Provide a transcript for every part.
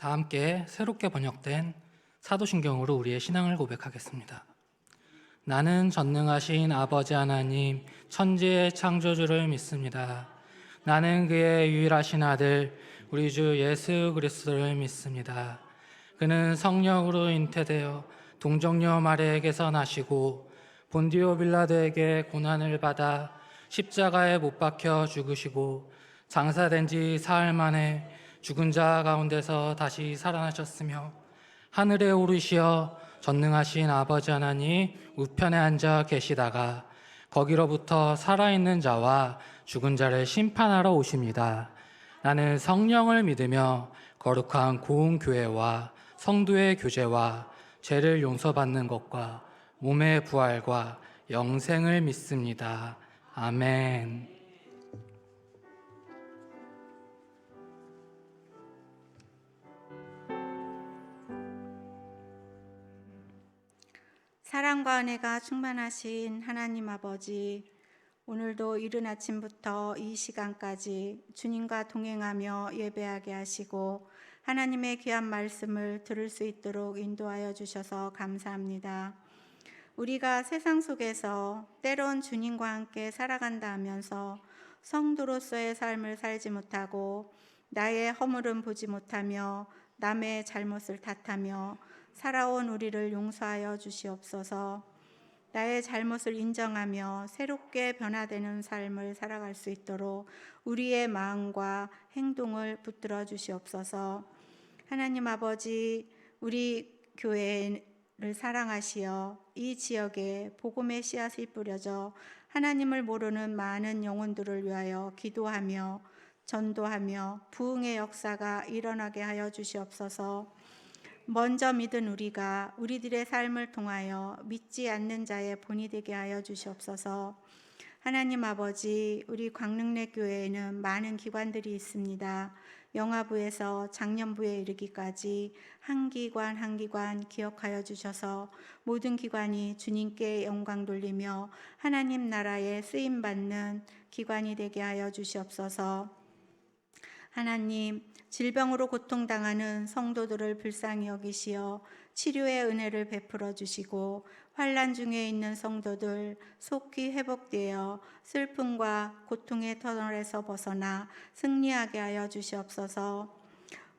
다 함께 새롭게 번역된 사도신경으로 우리의 신앙을 고백하겠습니다. 나는 전능하신 아버지 하나님 천지의 창조주를 믿습니다. 나는 그의 유일하신 아들 우리 주 예수 그리스도를 믿습니다. 그는 성령으로 잉태되어 동정녀 마리아에게서 나시고 본디오 빌라도에게 고난을 받아 십자가에 못 박혀 죽으시고 장사된 지 사흘 만에 죽은 자 가운데서 다시 살아나셨으며 하늘에 오르시어 전능하신 아버지 하나님 우편에 앉아 계시다가 거기로부터 살아있는 자와 죽은 자를 심판하러 오십니다. 나는 성령을 믿으며 거룩한 고운 교회와 성도의 교제와 죄를 용서받는 것과 몸의 부활과 영생을 믿습니다. 아멘. 사랑과 은혜가 충만하신 하나님 아버지, 오늘도 이른 아침부터 이 시간까지 주님과 동행하며 예배하게 하시고 하나님의 귀한 말씀을 들을 수 있도록 인도하여 주셔서 감사합니다. 우리가 세상 속에서 때론 주님과 함께 살아간다 하면서 성도로서의 삶을 살지 못하고 나의 허물은 보지 못하며 남의 잘못을 탓하며 살아온 우리를 용서하여 주시옵소서. 나의 잘못을 인정하며 새롭게 변화되는 삶을 살아갈 수 있도록 우리의 마음과 행동을 붙들어 주시옵소서. 하나님 아버지, 우리 교회를 사랑하시어 이 지역에 복음의 씨앗이 뿌려져 하나님을 모르는 많은 영혼들을 위하여 기도하며 전도하며 부흥의 역사가 일어나게 하여 주시옵소서. 먼저 믿은 우리가 우리들의 삶을 통하여 믿지 않는 자의 본이 되게 하여 주시옵소서. 하나님 아버지, 우리 광릉내 교회에는 많은 기관들이 있습니다. 영아부에서 장년부에 이르기까지 한 기관 한 기관 기억하여 주셔서 모든 기관이 주님께 영광 돌리며 하나님 나라에 쓰임받는 기관이 되게 하여 주시옵소서. 하나님, 질병으로 고통당하는 성도들을 불쌍히 여기시어 치료의 은혜를 베풀어 주시고 환난 중에 있는 성도들 속히 회복되어 슬픔과 고통의 터널에서 벗어나 승리하게 하여 주시옵소서.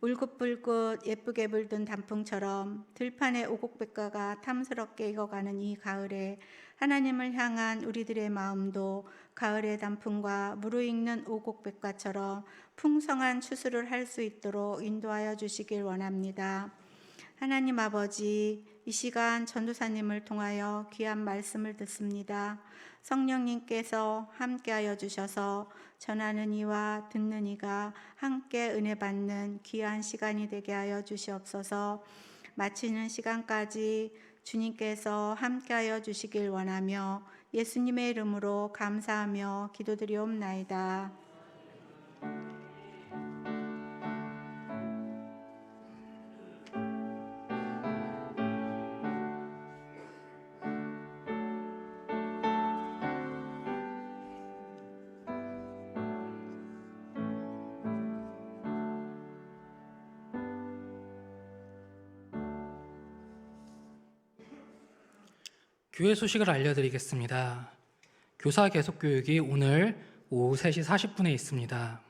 울긋불긋 예쁘게 물든 단풍처럼 들판의 오곡백과가 탐스럽게 익어가는 이 가을에 하나님을 향한 우리들의 마음도 가을의 단풍과 무르익는 오곡백과처럼 풍성한 추수를 할 수 있도록 인도하여 주시길 원합니다. 하나님 아버지, 이 시간 전도사님을 통하여 귀한 말씀을 듣습니다. 성령님께서 함께하여 주셔서 전하는 이와 듣는 이가 함께 은혜 받는 귀한 시간이 되게 하여 주시옵소서. 마치는 시간까지 주님께서 함께하여 주시길 원하며 예수님의 이름으로 감사하며 기도드리옵나이다. 교회 소식을 알려드리겠습니다. 교사 계속 교육이 오늘 오후 3시 40분에 있습니다.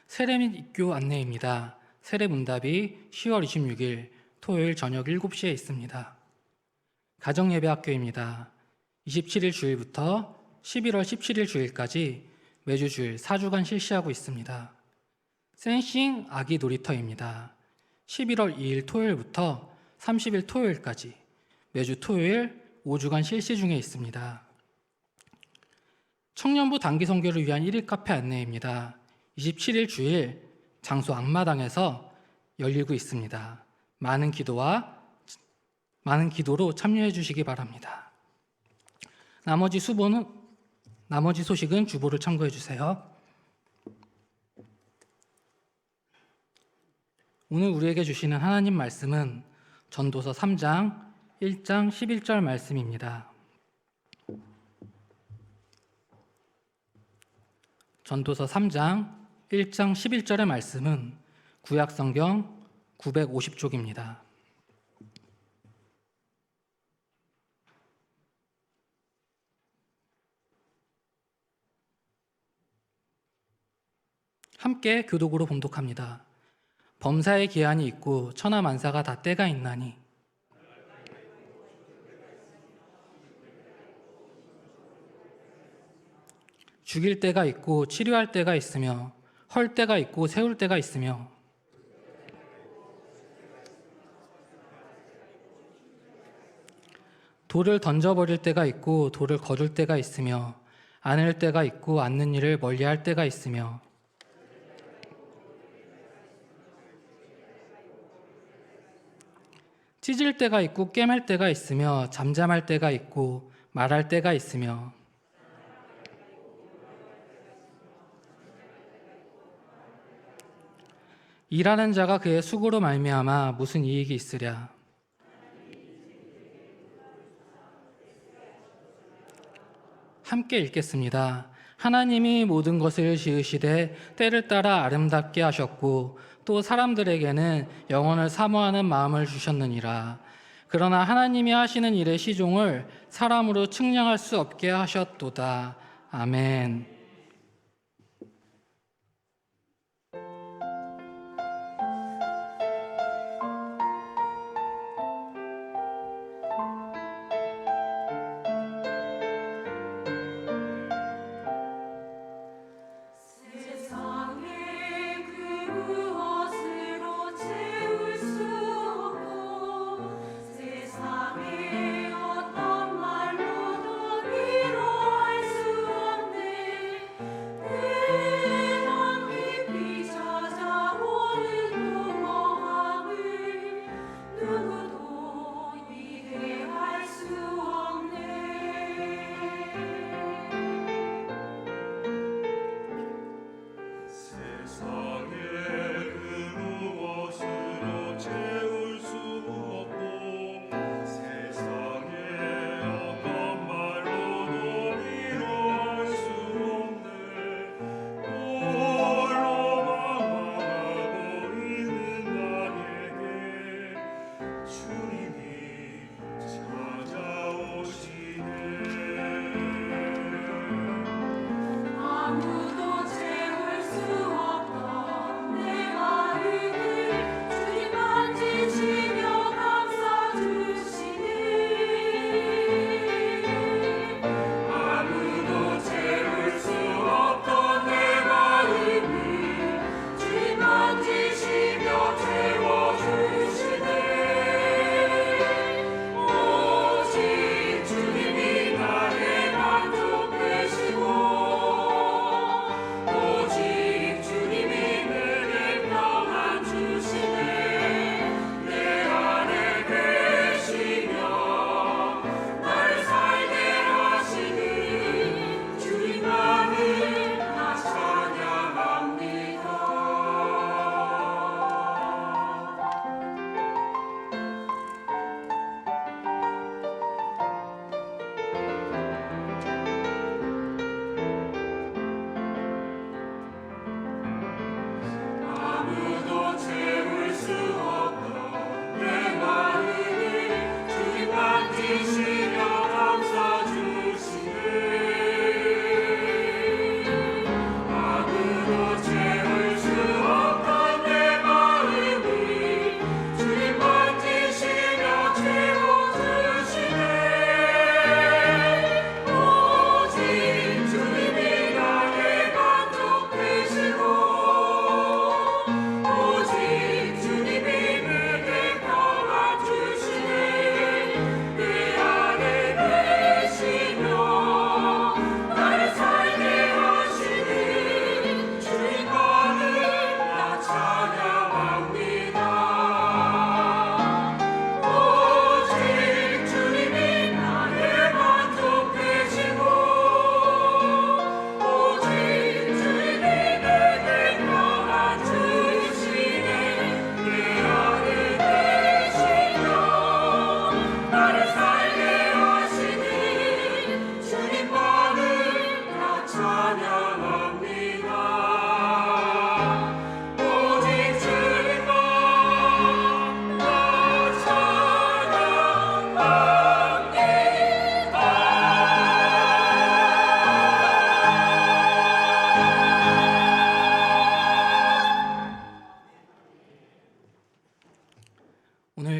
세례 및 입교 안내입니다. 세례 문답이 10월 26일 토요일 저녁 7시에 있습니다. 가정예배학교입니다. 27일 주일부터 11월 17일 주일까지 매주 주일 4주간 실시하고 있습니다. 센싱 아기 놀이터입니다. 11월 2일 토요일부터 30일 토요일까지 매주 토요일 5주간 실시 중에 있습니다. 청년부 단기 선교를 위한 1일 카페 안내입니다. 27일 주일 장소 앞마당에서 열리고 있습니다. 많은 기도로 참여해 주시기 바랍니다. 나머지 소식은 주보를 참고해 주세요. 오늘 우리에게 주시는 하나님 말씀은 전도서 3장 1장 11절 말씀입니다. 전도서 3장 1장 11절의 말씀은 구약성경 950쪽입니다. 함께 교독으로 봉독합니다. 범사의 기한이 있고 천하만사가 다 때가 있나니 죽일 때가 있고 치료할 때가 있으며 헐 때가 있고 세울 때가 있으며 돌을 던져버릴 때가 있고 돌을 거둘 때가 있으며 안을 때가 있고 안는 일을 멀리할 때가 있으며 찢을 때가 있고 꿰맬 때가 있으며 잠잠할 때가 있고 말할 때가 있으며 일하는 자가 그의 수고로 말미암아 무슨 이익이 있으랴. 함께 읽겠습니다. 하나님이 모든 것을 지으시되 때를 따라 아름답게 하셨고 또 사람들에게는 영혼을 사모하는 마음을 주셨느니라. 그러나 하나님이 하시는 일의 시종을 사람으로 측량할 수 없게 하셨도다. 아멘.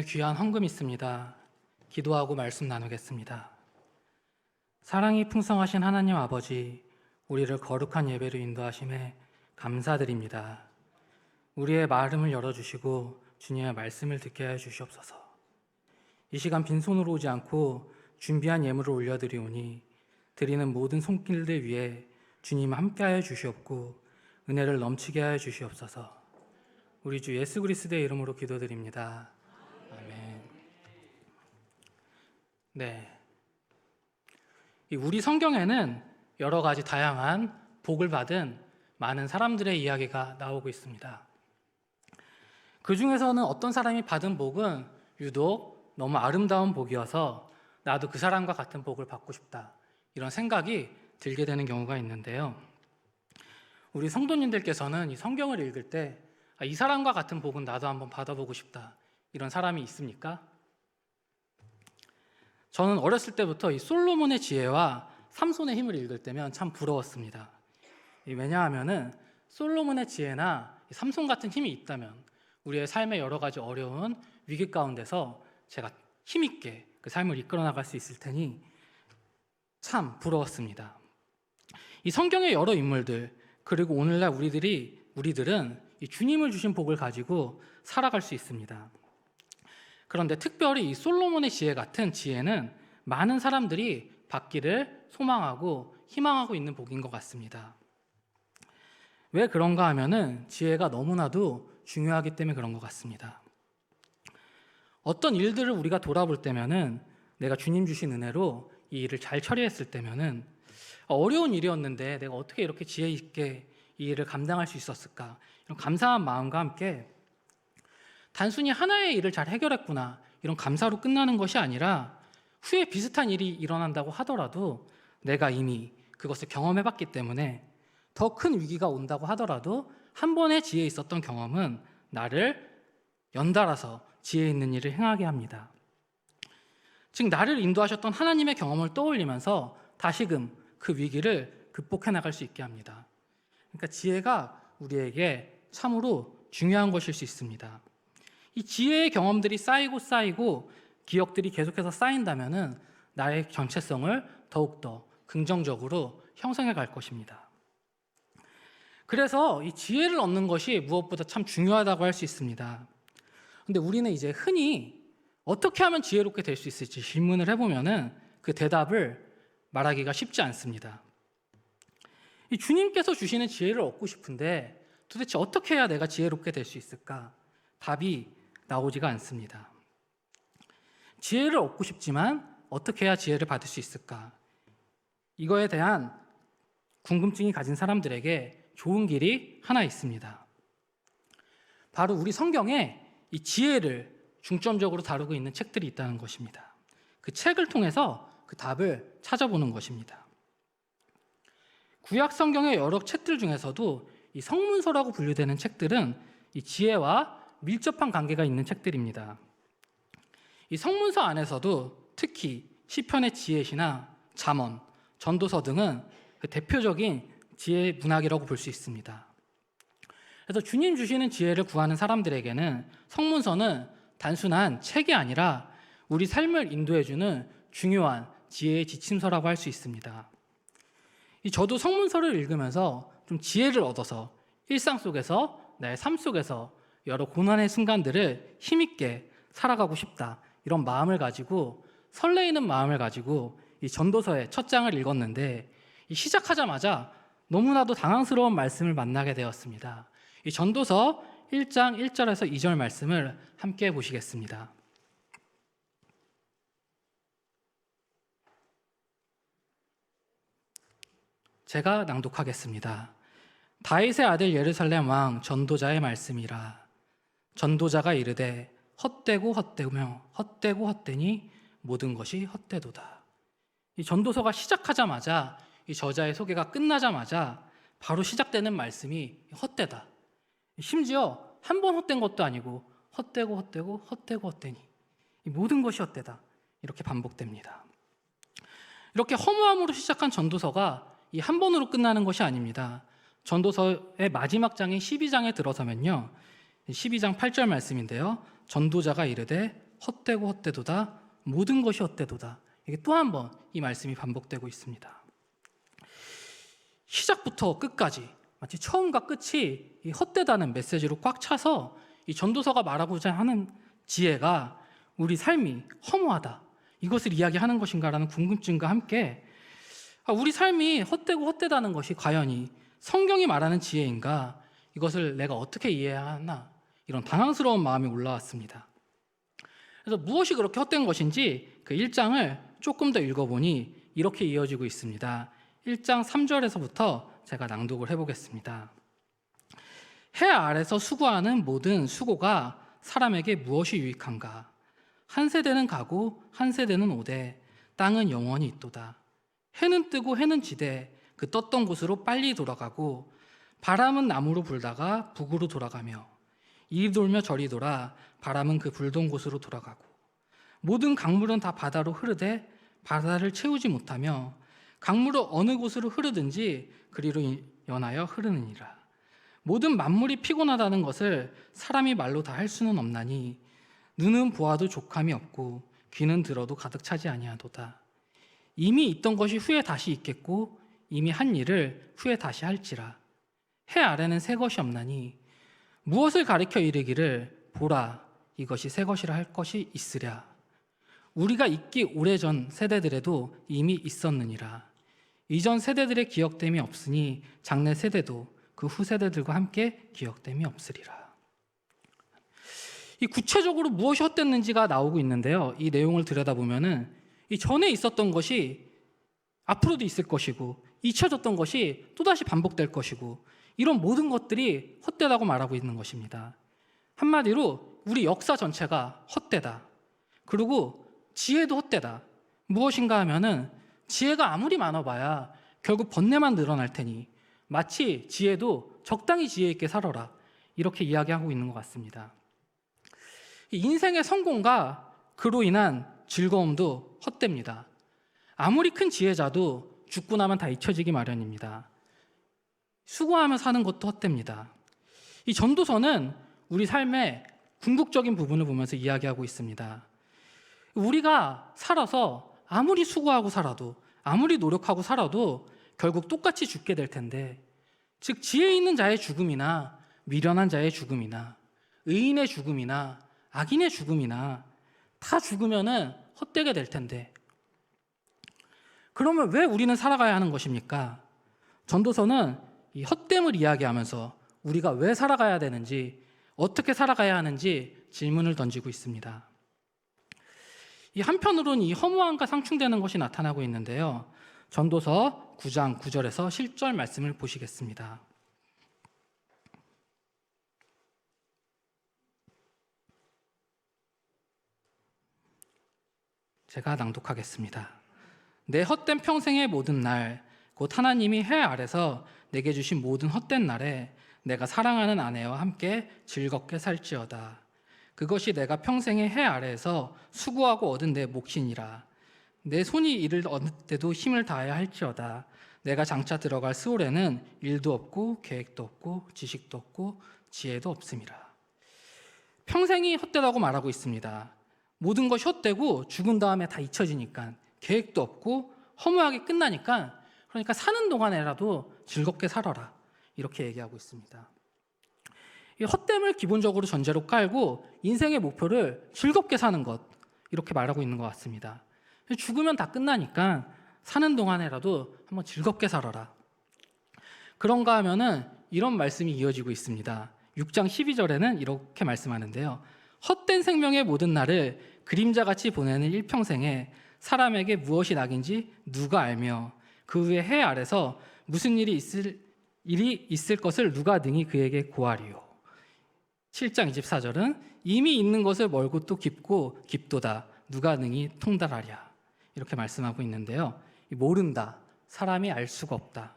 귀한 헌금 있습니다. 기도하고 말씀 나누겠습니다. 사랑이 풍성하신 하나님 아버지, 우리를 거룩한 예배로 인도하심에 감사드립니다. 우리의 마음을 열어주시고 주님의 말씀을 듣게 하여 주시옵소서. 이 시간 빈손으로 오지 않고 준비한 예물을 올려드리오니 드리는 모든 손길들 위에 주님 함께하여 주시옵고 은혜를 넘치게 하여 주시옵소서. 우리 주 예수 그리스도의 이름으로 기도드립니다. 아멘. 네. 우리 성경에는 여러 가지 다양한 복을 받은 많은 사람들의 이야기가 나오고 있습니다. 그 중에서는 어떤 사람이 받은 복은 유독 너무 아름다운 복이어서 나도 그 사람과 같은 복을 받고 싶다, 이런 생각이 들게 되는 경우가 있는데요. 우리 성도님들께서는 이 성경을 읽을 때 이 사람과 같은 복은 나도 한번 받아보고 싶다, 이런 사람이 있습니까? 저는 어렸을 때부터 이 솔로몬의 지혜와 삼손의 힘을 읽을 때면 참 부러웠습니다. 왜냐하면은 솔로몬의 지혜나 삼손 같은 힘이 있다면 우리의 삶의 여러 가지 어려운 위기 가운데서 제가 힘있게 그 삶을 이끌어 나갈 수 있을 테니 참 부러웠습니다. 이 성경의 여러 인물들, 그리고 오늘날 우리들은 이 주님을 주신 복을 가지고 살아갈 수 있습니다. 그런데 특별히 이 솔로몬의 지혜 같은 지혜는 많은 사람들이 받기를 소망하고 희망하고 있는 복인 것 같습니다. 왜 그런가 하면은 지혜가 너무나도 중요하기 때문에 그런 것 같습니다. 어떤 일들을 우리가 돌아볼 때면은 내가 주님 주신 은혜로 이 일을 잘 처리했을 때면은 어려운 일이었는데 내가 어떻게 이렇게 지혜 있게 이 일을 감당할 수 있었을까, 이런 감사한 마음과 함께 단순히 하나의 일을 잘 해결했구나, 이런 감사로 끝나는 것이 아니라 후에 비슷한 일이 일어난다고 하더라도 내가 이미 그것을 경험해봤기 때문에 더 큰 위기가 온다고 하더라도 한 번의 지혜에 있었던 경험은 나를 연달아서 지혜 있는 일을 행하게 합니다. 즉 나를 인도하셨던 하나님의 경험을 떠올리면서 다시금 그 위기를 극복해 나갈 수 있게 합니다. 그러니까 지혜가 우리에게 참으로 중요한 것일 수 있습니다. 이 지혜의 경험들이 쌓이고 기억들이 계속해서 쌓인다면은 나의 정체성을 더욱더 긍정적으로 형성해 갈 것입니다. 그래서 이 지혜를 얻는 것이 무엇보다 참 중요하다고 할 수 있습니다. 근데 우리는 이제 흔히 어떻게 하면 지혜롭게 될 수 있을지 질문을 해보면은 그 대답을 말하기가 쉽지 않습니다. 이 주님께서 주시는 지혜를 얻고 싶은데 도대체 어떻게 해야 내가 지혜롭게 될 수 있을까? 답이 나오지가 않습니다. 지혜를 얻고 싶지만 어떻게 해야 지혜를 받을 수 있을까? 이거에 대한 궁금증이 가진 사람들에게 좋은 길이 하나 있습니다. 바로 우리 성경에 이 지혜를 중점적으로 다루고 있는 책들이 있다는 것입니다. 그 책을 통해서 그 답을 찾아보는 것입니다. 구약 성경의 여러 책들 중에서도 이 성문서라고 분류되는 책들은 이 지혜와 밀접한 관계가 있는 책들입니다. 이 성문서 안에서도 특히 시편의 지혜시나 잠언, 전도서 등은 그 대표적인 지혜 문학이라고 볼 수 있습니다. 그래서 주님 주시는 지혜를 구하는 사람들에게는 성문서는 단순한 책이 아니라 우리 삶을 인도해주는 중요한 지혜의 지침서라고 할 수 있습니다. 저도 성문서를 읽으면서 좀 지혜를 얻어서 일상 속에서, 나의 삶 속에서 여러 고난의 순간들을 힘있게 살아가고 싶다, 이런 마음을 가지고, 설레이는 마음을 가지고 이 전도서의 첫 장을 읽었는데 시작하자마자 너무나도 당황스러운 말씀을 만나게 되었습니다. 이 전도서 1장 1절에서 2절 말씀을 함께 보시겠습니다. 제가 낭독하겠습니다. 다윗의 아들 예루살렘 왕 전도자의 말씀이라. 전도자가 이르되 헛되고 헛되니 모든 것이 헛되도다. 이 전도서가 시작하자마자, 이 저자의 소개가 끝나자마자 바로 시작되는 말씀이 헛되다. 심지어 한 번 헛된 것도 아니고 헛되니 이 모든 것이 헛되다, 이렇게 반복됩니다. 이렇게 허무함으로 시작한 전도서가 이 한 번으로 끝나는 것이 아닙니다. 전도서의 마지막 장인 12장에 들어서면요, 12장 8절 말씀인데요, 전도자가 이르되 헛되고 헛되도다. 모든 것이 헛되도다. 이게 또 한 번 이 말씀이 반복되고 있습니다. 시작부터 끝까지 마치 처음과 끝이 이 헛되다는 메시지로 꽉 차서 이 전도서가 말하고자 하는 지혜가 우리 삶이 허무하다, 이것을 이야기하는 것인가라는 궁금증과 함께 우리 삶이 헛되고 헛되다는 것이 과연 이 성경이 말하는 지혜인가, 이것을 내가 어떻게 이해해야 하나, 이런 당황스러운 마음이 올라왔습니다. 그래서 무엇이 그렇게 헛된 것인지 그 1장을 조금 더 읽어보니 이렇게 이어지고 있습니다. 1장 3절에서부터 제가 낭독을 해보겠습니다. 해 아래서 수고하는 모든 수고가 사람에게 무엇이 유익한가? 한 세대는 가고 한 세대는 오되 땅은 영원히 있도다. 해는 뜨고 해는 지되 그 떴던 곳으로 빨리 돌아가고 바람은 남으로 불다가 북으로 돌아가며 이리 돌며 저리 돌아 바람은 그 불던 곳으로 돌아가고 모든 강물은 다 바다로 흐르되 바다를 채우지 못하며 강물은 어느 곳으로 흐르든지 그리로 연하여 흐르느니라. 모든 만물이 피곤하다는 것을 사람이 말로 다 할 수는 없나니 눈은 보아도 족함이 없고 귀는 들어도 가득 차지 아니하도다. 이미 있던 것이 후에 다시 있겠고 이미 한 일을 후에 다시 할지라. 해 아래는 새 것이 없나니 무엇을 가리켜 이르기를 보라 이것이 새 것이라 할 것이 있으랴. 우리가 있기 오래전 세대들에도 이미 있었느니라. 이전 세대들의 기억됨이 없으니 장래 세대도 그 후세대들과 함께 기억됨이 없으리라. 이 구체적으로 무엇이 헛됐는지가 나오고 있는데요. 이 내용을 들여다보면은 이 전에 있었던 것이 앞으로도 있을 것이고 잊혀졌던 것이 또다시 반복될 것이고 이런 모든 것들이 헛되다고 말하고 있는 것입니다. 한마디로 우리 역사 전체가 헛되다. 그리고 지혜도 헛되다. 무엇인가 하면은 지혜가 아무리 많아봐야 결국 번뇌만 늘어날 테니 마치 지혜도 적당히 지혜 있게 살아라, 이렇게 이야기하고 있는 것 같습니다. 인생의 성공과 그로 인한 즐거움도 헛됩니다. 아무리 큰 지혜자도 죽고 나면 다 잊혀지기 마련입니다. 수고하며 사는 것도 헛됩니다. 이 전도서는 우리 삶의 궁극적인 부분을 보면서 이야기하고 있습니다. 우리가 살아서 아무리 수고하고 살아도 아무리 노력하고 살아도 결국 똑같이 죽게 될 텐데, 즉 지혜 있는 자의 죽음이나 미련한 자의 죽음이나 의인의 죽음이나 악인의 죽음이나 다 죽으면은 헛되게 될 텐데, 그러면 왜 우리는 살아가야 하는 것입니까? 전도서는 이 헛됨을 이야기하면서 우리가 왜 살아가야 되는지, 어떻게 살아가야 하는지 질문을 던지고 있습니다. 이 한편으로는 이 허무함과 상충되는 것이 나타나고 있는데요. 전도서 9장 9절에서 실절 말씀을 보시겠습니다. 제가 낭독하겠습니다. 내 헛된 평생의 모든 날, 곧 하나님이 해 아래서 내게 주신 모든 헛된 날에 내가 사랑하는 아내와 함께 즐겁게 살지어다. 그것이 내가 평생의 해 아래에서 수고하고 얻은 내 몫이니라. 내 손이 이를 얻을 때도 힘을 다해야 할지어다. 내가 장차 들어갈 스올에는 일도 없고 계획도 없고 지식도 없고 지혜도 없음이라. 평생이 헛되다고 말하고 있습니다. 모든 것이 헛되고 죽은 다음에 다 잊혀지니까, 계획도 없고 허무하게 끝나니까, 그러니까 사는 동안에라도 즐겁게 살아라, 이렇게 얘기하고 있습니다. 이 헛됨을 기본적으로 전제로 깔고 인생의 목표를 즐겁게 사는 것, 이렇게 말하고 있는 것 같습니다. 죽으면 다 끝나니까 사는 동안에라도 한번 즐겁게 살아라. 그런가 하면은 이런 말씀이 이어지고 있습니다. 6장 12절에는 이렇게 말씀하는데요. 헛된 생명의 모든 날을 그림자같이 보내는 일평생에 사람에게 무엇이 낙인지 누가 알며 그 후에 해 아래서 무슨 일이 있을 것을 누가 능히 그에게 고하리요. 7장 24절은 이미 있는 것을 멀고 또 깊고 깊도다. 누가 능히 통달하랴. 이렇게 말씀하고 있는데요. 모른다. 사람이 알 수가 없다.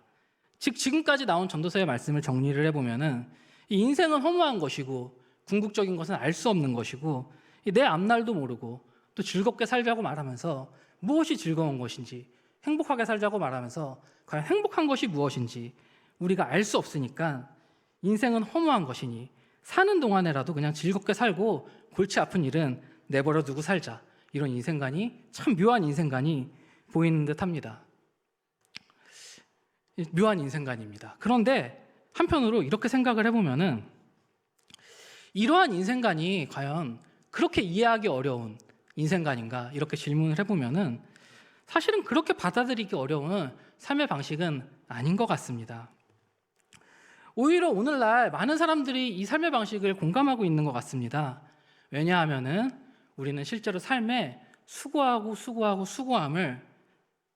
즉 지금까지 나온 전도서의 말씀을 정리를 해보면은 이 인생은 허무한 것이고 궁극적인 것은 알 수 없는 것이고 내 앞날도 모르고 또 즐겁게 살자고 말하면서 무엇이 즐거운 것인지, 행복하게 살자고 말하면서 과연 행복한 것이 무엇인지 우리가 알 수 없으니까 인생은 허무한 것이니 사는 동안에라도 그냥 즐겁게 살고 골치 아픈 일은 내버려 두고 살자. 이런 인생관이 참 묘한 인생관이 보이는 듯합니다. 묘한 인생관입니다. 그런데 한편으로 이렇게 생각을 해보면은 이러한 인생관이 과연 그렇게 이해하기 어려운 인생관인가 이렇게 질문을 해보면은 사실은 그렇게 받아들이기 어려운 삶의 방식은 아닌 것 같습니다. 오히려 오늘날 많은 사람들이 이 삶의 방식을 공감하고 있는 것 같습니다. 왜냐하면은 우리는 실제로 삶에 수고함을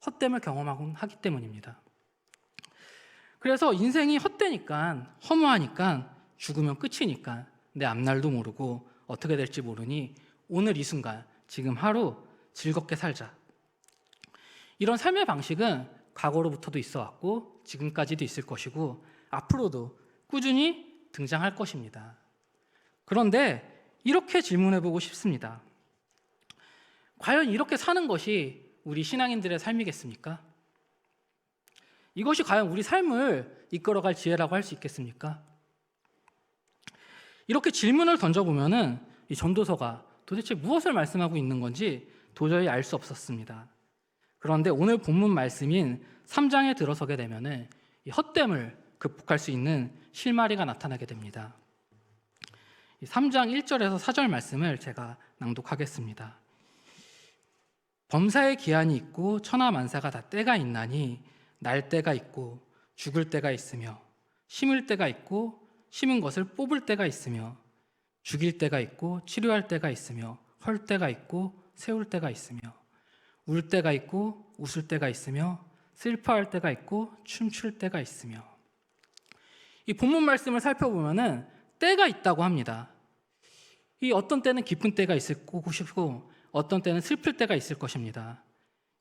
헛됨을 경험하곤 하기 때문입니다. 그래서 인생이 헛되니까 허무하니까 죽으면 끝이니까 내 앞날도 모르고 어떻게 될지 모르니 오늘 이 순간 지금 하루 즐겁게 살자. 이런 삶의 방식은 과거로부터도 있어 왔고 지금까지도 있을 것이고 앞으로도 꾸준히 등장할 것입니다. 그런데 이렇게 질문해보고 싶습니다. 과연 이렇게 사는 것이 우리 신앙인들의 삶이겠습니까? 이것이 과연 우리 삶을 이끌어갈 지혜라고 할 수 있겠습니까? 이렇게 질문을 던져보면은 이 전도서가 도대체 무엇을 말씀하고 있는 건지 도저히 알 수 없었습니다. 그런데 오늘 본문 말씀인 3장에 들어서게 되면은 이 헛됨을 극복할 수 있는 실마리가 나타나게 됩니다. 3장 1절에서 4절 말씀을 제가 낭독하겠습니다. 범사의 기한이 있고 천하만사가 다 때가 있나니 날 때가 있고 죽을 때가 있으며 심을 때가 있고 심은 것을 뽑을 때가 있으며 죽일 때가 있고 치료할 때가 있으며 헐 때가 있고 세울 때가 있으며 울 때가 있고 웃을 때가 있으며 슬퍼할 때가 있고 춤출 때가 있으며. 이 본문 말씀을 살펴보면은 때가 있다고 합니다. 이 어떤 때는 기쁜 때가 있을 것이고 어떤 때는 슬플 때가 있을 것입니다.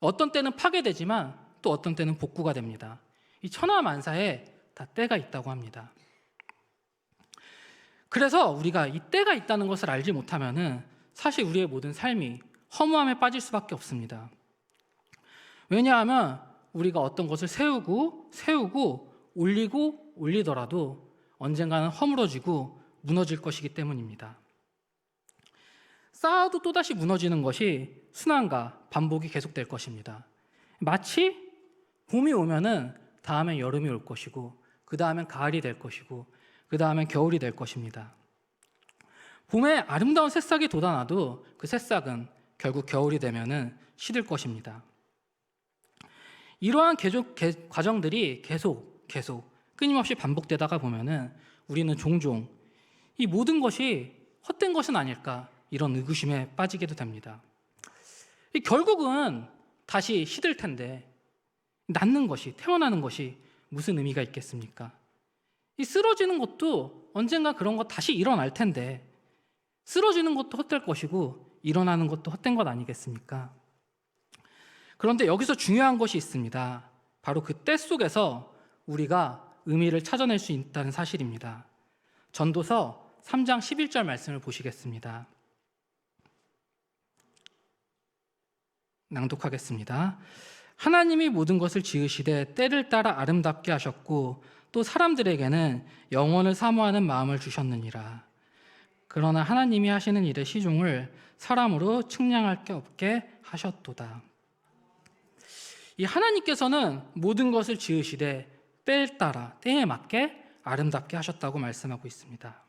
어떤 때는 파괴되지만 또 어떤 때는 복구가 됩니다. 이 천하만사에 다 때가 있다고 합니다. 그래서 우리가 이 때가 있다는 것을 알지 못하면은 사실 우리의 모든 삶이 허무함에 빠질 수밖에 없습니다. 왜냐하면 우리가 어떤 것을 세우고 올리더라도 언젠가는 허물어지고 무너질 것이기 때문입니다. 쌓아도 또다시 무너지는 것이 순환과 반복이 계속될 것입니다. 마치 봄이 오면은 다음엔 여름이 올 것이고 그 다음엔 가을이 될 것이고 그 다음엔 겨울이 될 것입니다. 봄에 아름다운 새싹이 돋아나도 그 새싹은 결국 겨울이 되면은 시들 것입니다. 이러한 과정들이 계속 끊임없이 반복되다가 보면은 우리는 종종 이 모든 것이 헛된 것은 아닐까 이런 의구심에 빠지게도 됩니다. 결국은 다시 시들 텐데 낳는 것이, 태어나는 것이 무슨 의미가 있겠습니까? 이 쓰러지는 것도 언젠가 그런 것 다시 일어날 텐데 쓰러지는 것도 헛될 것이고 일어나는 것도 헛된 것 아니겠습니까? 그런데 여기서 중요한 것이 있습니다. 바로 그 때 속에서 우리가 의미를 찾아낼 수 있다는 사실입니다. 전도서 3장 11절 말씀을 보시겠습니다. 낭독하겠습니다. 하나님이 모든 것을 지으시되 때를 따라 아름답게 하셨고 또 사람들에게는 영원을 사모하는 마음을 주셨느니라. 그러나 하나님이 하시는 일의 시종을 사람으로 측량할 게 없게 하셨도다. 이 하나님께서는 모든 것을 지으시되 때에 따라 때에 맞게 아름답게 하셨다고 말씀하고 있습니다.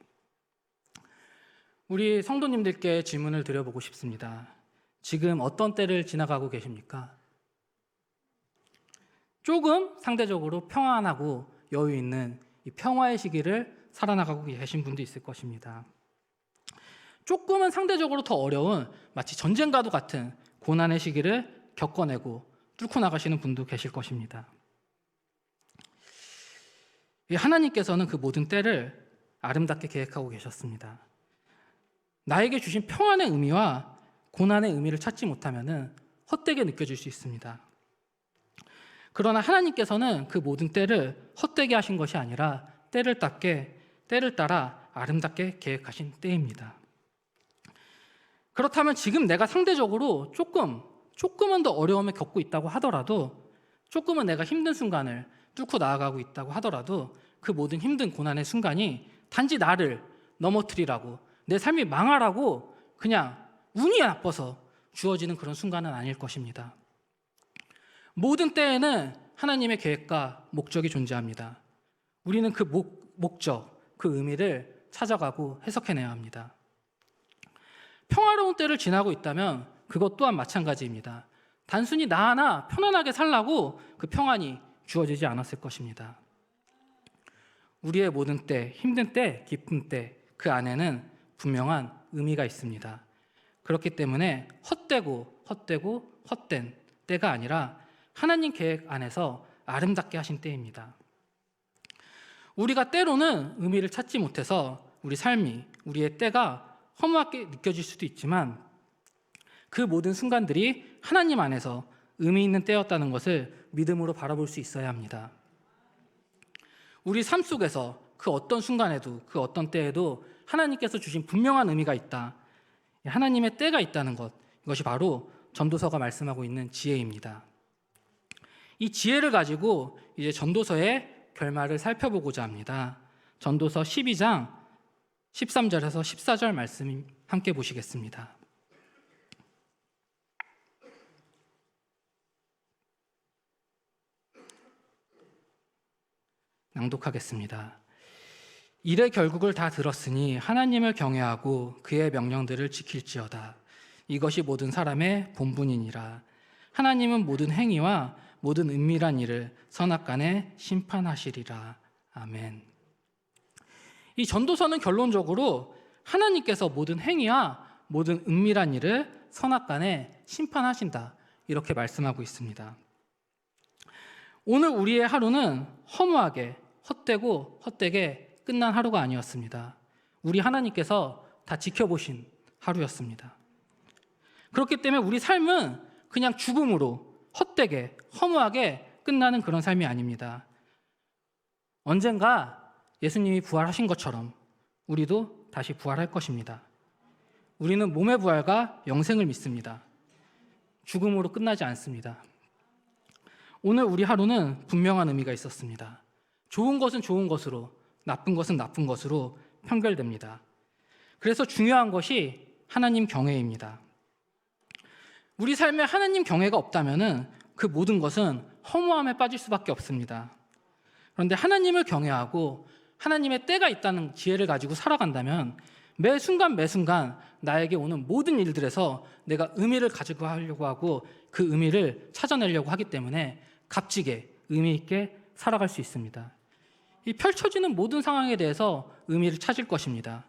우리 성도님들께 질문을 드려보고 싶습니다. 지금 어떤 때를 지나가고 계십니까? 조금 상대적으로 평안하고 여유 있는 이 평화의 시기를 살아나가고 계신 분도 있을 것입니다. 조금은 상대적으로 더 어려운 마치 전쟁과도 같은 고난의 시기를 겪어내고 뚫고 나가시는 분도 계실 것입니다. 하나님께서는 그 모든 때를 아름답게 계획하고 계셨습니다. 나에게 주신 평안의 의미와 고난의 의미를 찾지 못하면 헛되게 느껴질 수 있습니다. 그러나 하나님께서는 그 모든 때를 헛되게 하신 것이 아니라 때를 따라 아름답게 계획하신 때입니다. 그렇다면 지금 내가 상대적으로 조금은 더 어려움을 겪고 있다고 하더라도, 조금은 내가 힘든 순간을 뚫고 나아가고 있다고 하더라도 그 모든 힘든 고난의 순간이 단지 나를 넘어뜨리라고, 내 삶이 망하라고 그냥 운이 나빠서 주어지는 그런 순간은 아닐 것입니다. 모든 때에는 하나님의 계획과 목적이 존재합니다. 우리는 그 목적, 그 의미를 찾아가고 해석해내야 합니다. 평화로운 때를 지나고 있다면 그것 또한 마찬가지입니다. 단순히 나 하나 편안하게 살라고 그 평안이 주어지지 않았을 것입니다. 우리의 모든 때, 힘든 때, 기쁜 때, 그 안에는 분명한 의미가 있습니다. 그렇기 때문에 헛된 때가 아니라 하나님 계획 안에서 아름답게 하신 때입니다. 우리가 때로는 의미를 찾지 못해서 우리 삶이, 우리의 때가 허무하게 느껴질 수도 있지만 그 모든 순간들이 하나님 안에서 의미 있는 때였다는 것을 믿음으로 바라볼 수 있어야 합니다. 우리 삶 속에서 그 어떤 순간에도, 그 어떤 때에도 하나님께서 주신 분명한 의미가 있다. 하나님의 때가 있다는 것, 이것이 바로 전도서가 말씀하고 있는 지혜입니다. 이 지혜를 가지고 이제 전도서의 결말을 살펴보고자 합니다. 전도서 12장 13절에서 14절 말씀 함께 보시겠습니다. 낭독하겠습니다. 일의 결국을 다 들었으니 하나님을 경외하고 그의 명령들을 지킬지어다. 이것이 모든 사람의 본분이니라. 하나님은 모든 행위와 모든 은밀한 일을 선악간에 심판하시리라. 아멘. 이 전도서는 결론적으로 하나님께서 모든 행위와 모든 은밀한 일을 선악간에 심판하신다. 이렇게 말씀하고 있습니다. 오늘 우리의 하루는 허무하게, 헛되게 끝난 하루가 아니었습니다. 우리 하나님께서 다 지켜보신 하루였습니다. 그렇기 때문에 우리 삶은 그냥 죽음으로 헛되게, 허무하게 끝나는 그런 삶이 아닙니다. 언젠가 예수님이 부활하신 것처럼 우리도 다시 부활할 것입니다. 우리는 몸의 부활과 영생을 믿습니다. 죽음으로 끝나지 않습니다. 오늘 우리 하루는 분명한 의미가 있었습니다. 좋은 것은 좋은 것으로, 나쁜 것은 나쁜 것으로 판결됩니다. 그래서 중요한 것이 하나님 경외입니다. 우리 삶에 하나님 경외가 없다면 그 모든 것은 허무함에 빠질 수밖에 없습니다. 그런데 하나님을 경외하고 하나님의 때가 있다는 지혜를 가지고 살아간다면 매 순간 나에게 오는 모든 일들에서 내가 의미를 가지고 하려고 하고 그 의미를 찾아내려고 하기 때문에 값지게 의미 있게 살아갈 수 있습니다. 이 펼쳐지는 모든 상황에 대해서 의미를 찾을 것입니다.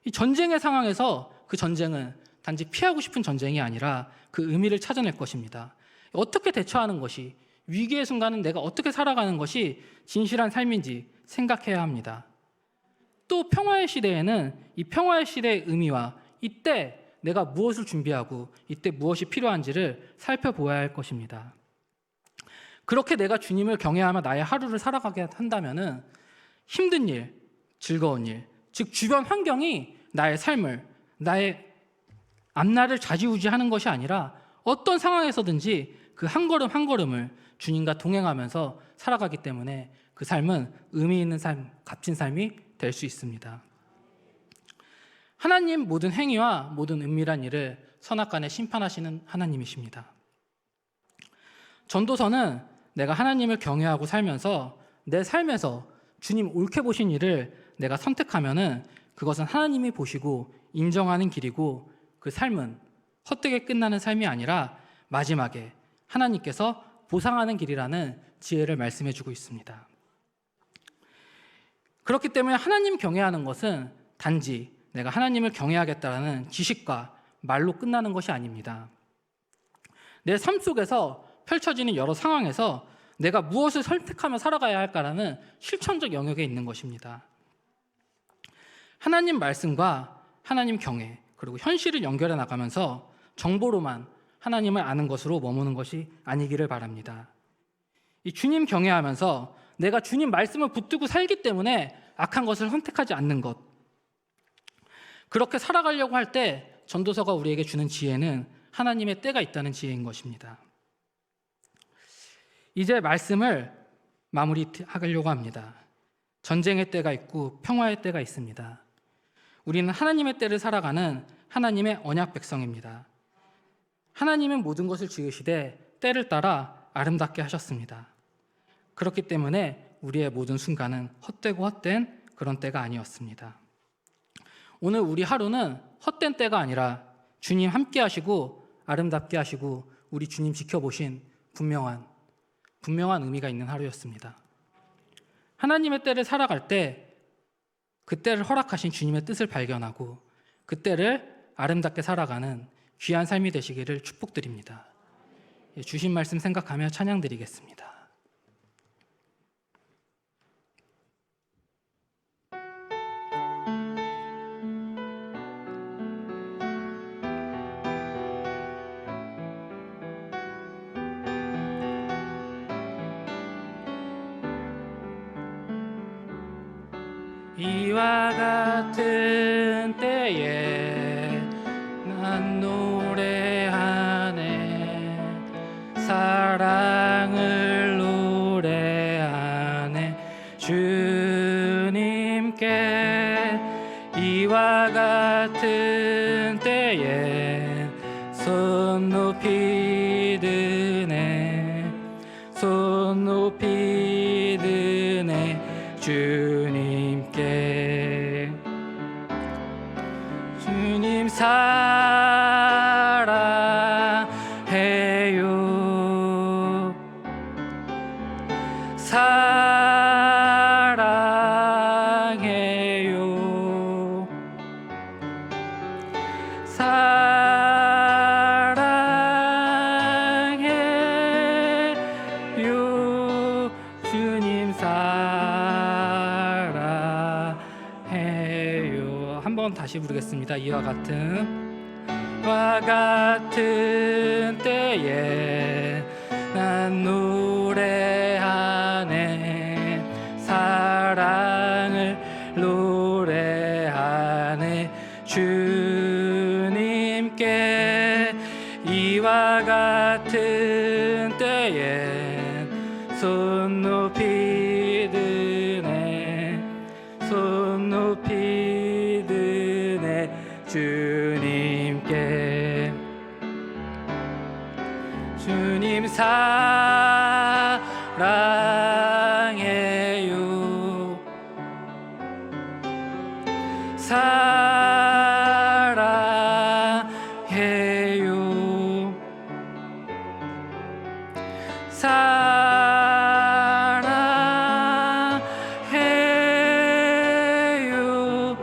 이 전쟁의 상황에서 그 전쟁은 단지 피하고 싶은 전쟁이 아니라 그 의미를 찾아낼 것입니다. 어떻게 대처하는 것이, 위기의 순간은 내가 어떻게 살아가는 것이 진실한 삶인지 생각해야 합니다. 또 평화의 시대에는 이 평화의 시대의 의미와 이때 내가 무엇을 준비하고 이때 무엇이 필요한지를 살펴보아야 할 것입니다. 그렇게 내가 주님을 경외하며 나의 하루를 살아가게 한다면 힘든 일, 즐거운 일, 즉 주변 환경이 나의 삶을, 나의 앞날을 좌지우지하는 것이 아니라 어떤 상황에서든지 그 한 걸음 한 걸음을 주님과 동행하면서 살아가기 때문에 그 삶은 의미 있는 삶, 값진 삶이 될 수 있습니다. 하나님 모든 행위와 모든 은밀한 일을 선악간에 심판하시는 하나님이십니다. 전도서는 내가 하나님을 경외하고 살면서 내 삶에서 주님 옳게 보신 일을 내가 선택하면은 그것은 하나님이 보시고 인정하는 길이고 그 삶은 헛되게 끝나는 삶이 아니라 마지막에 하나님께서 보상하는 길이라는 지혜를 말씀해 주고 있습니다. 그렇기 때문에 하나님 경외하는 것은 단지 내가 하나님을 경외하겠다라는 지식과 말로 끝나는 것이 아닙니다. 내 삶 속에서 펼쳐지는 여러 상황에서 내가 무엇을 선택하며 살아가야 할까라는 실천적 영역에 있는 것입니다. 하나님 말씀과 하나님 경외, 그리고 현실을 연결해 나가면서 정보로만 하나님을 아는 것으로 머무는 것이 아니기를 바랍니다. 이 주님 경외하면서 내가 주님 말씀을 붙들고 살기 때문에 악한 것을 선택하지 않는 것, 그렇게 살아가려고 할 때 전도서가 우리에게 주는 지혜는 하나님의 때가 있다는 지혜인 것입니다. 이제 말씀을 마무리하려고 합니다. 전쟁의 때가 있고 평화의 때가 있습니다. 우리는 하나님의 때를 살아가는 하나님의 언약 백성입니다. 하나님은 모든 것을 지으시되 때를 따라 아름답게 하셨습니다. 그렇기 때문에 우리의 모든 순간은 헛되고 헛된 그런 때가 아니었습니다. 오늘 우리 하루는 헛된 때가 아니라 주님 함께 하시고 아름답게 하시고 우리 주님 지켜보신 분명한 의미가 있는 하루였습니다. 하나님의 때를 살아갈 때 그 때를 허락하신 주님의 뜻을 발견하고 그 때를 아름답게 살아가는 귀한 삶이 되시기를 축복드립니다. 주신 말씀 생각하며 찬양 드리겠습니다. 이와 같은 때에 난 노래하네 사랑을 노래하네 주님께 이와 같은 때에 손 높이 드네 손 높이 드네 주님께 주님 사랑해요 사랑해요 사랑해요 주님 사랑해요. 한번 다시 부르겠습니다. 이와 같은 때에 난 노래하네 사랑을 노래하네 주님께 이와 같은 때에 손 높이 드네 손 높이 드네 주님께 주님 사랑해요 사랑해요 사랑해요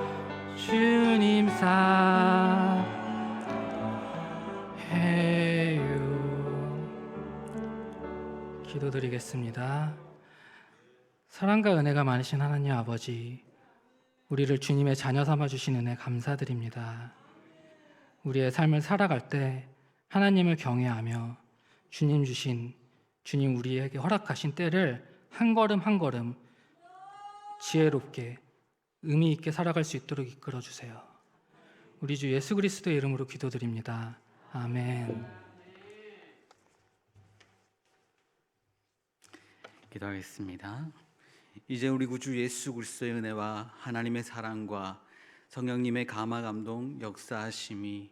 주님 사랑해요. 기도드리겠습니다. 사랑과 은혜가 많으신 하나님 아버지, 우리를 주님의 자녀 삼아주신 은혜 감사드립니다. 우리의 삶을 살아갈 때 하나님을 경외하며 주님 우리에게 허락하신 때를 한 걸음 한 걸음 지혜롭게 의미 있게 살아갈 수 있도록 이끌어 주세요. 우리 주 예수 그리스도의 이름으로 기도드립니다. 아멘. 기도하겠습니다. 이제 우리 구주 예수 그리스도의 은혜와 하나님의 사랑과 성령님의 감화 감동 역사하심이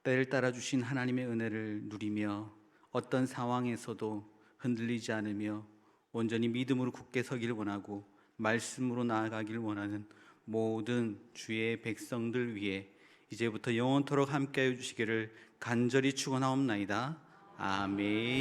때를 따라 주신 하나님의 은혜를 누리며 어떤 상황에서도 흔들리지 않으며 온전히 믿음으로 굳게 서기를 원하고 말씀으로 나아가기를 원하는 모든 주의 백성들 위해 이제부터 영원토록 함께하여 주시기를 간절히 축원하옵나이다. 아멘.